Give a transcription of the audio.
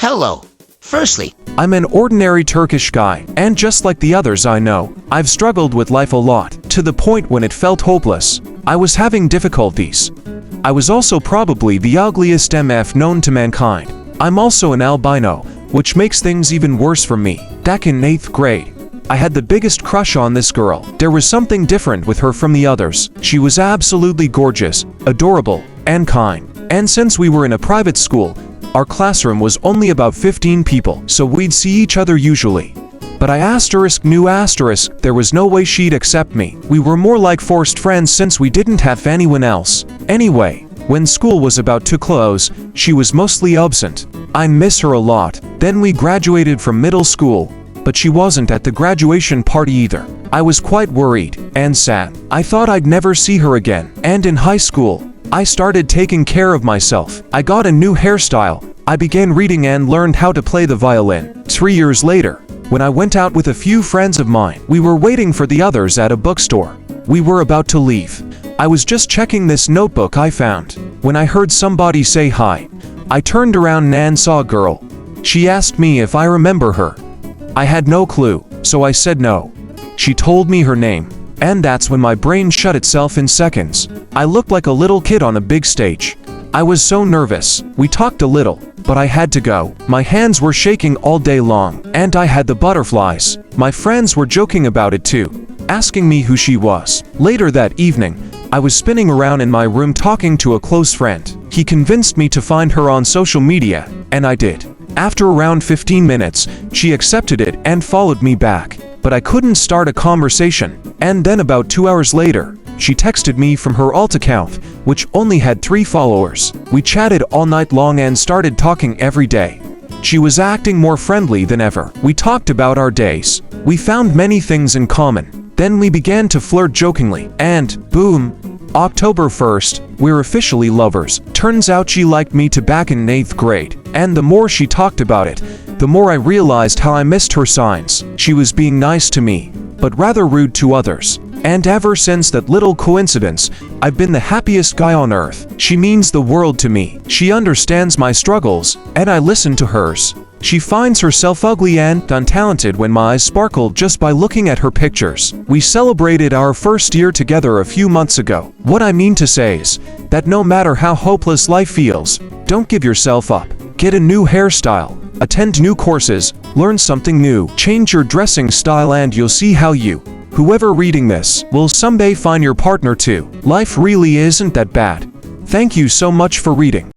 Hello. Firstly, I'm an ordinary Turkish guy, and just like the others I know, I've struggled with life a lot, to the point when it felt hopeless. I was having difficulties. I was also probably the ugliest MF known to mankind. I'm also an albino, which makes things even worse for me. Back in 8th grade, I had the biggest crush on this girl. There was something different with her from the others. She was absolutely gorgeous, adorable, and kind. And since we were in a private school, our classroom was only about 15 people, so we'd see each other usually. But there was no way she'd accept me. We were more like forced friends since we didn't have anyone else. Anyway, when school was about to close, she was mostly absent. I miss her a lot. Then we graduated from middle school, but she wasn't at the graduation party either. I was quite worried and sad. I thought I'd never see her again. And in high school, I started taking care of myself. I got a new hairstyle. I began reading and learned how to play the violin. 3 years later, when I went out with a few friends of mine, we were waiting for the others at a bookstore. We were about to leave. I was just checking this notebook I found when I heard somebody say hi. I turned around and saw a girl. She asked me if I remember her. I had no clue, so I said no. She told me her name, and that's when my brain shut itself in seconds. I looked like a little kid on a big stage. I was so nervous. We talked a little, but I had to go. My hands were shaking all day long, and I had the butterflies. My friends were joking about it too, asking me who she was. Later that evening, I was spinning around in my room talking to a close friend. He convinced me to find her on social media, and I did. After around 15 minutes, she accepted it and followed me back. But I couldn't start a conversation. And then about 2 hours later, she texted me from her alt account, which only had 3 followers. We chatted all night long and started talking every day. She was acting more friendly than ever. We talked about our days. We found many things in common. Then we began to flirt jokingly, and boom, October 1st, we're officially lovers. Turns out she liked me too back in 8th grade, and the more she talked about it, the more I realized how I missed her signs. She was being nice to me, but rather rude to others. And ever since that little coincidence, I've been the happiest guy on earth. She means the world to me. She understands my struggles, and I listen to hers. She finds herself ugly and untalented when my eyes sparkled just by looking at her pictures. We celebrated our first year together a few months ago. What I mean to say is that no matter how hopeless life feels, don't give yourself up. Get a new hairstyle, attend new courses, learn something new, change your dressing style, and you'll see how whoever reading this, will someday find your partner too. Life really isn't that bad. Thank you so much for reading.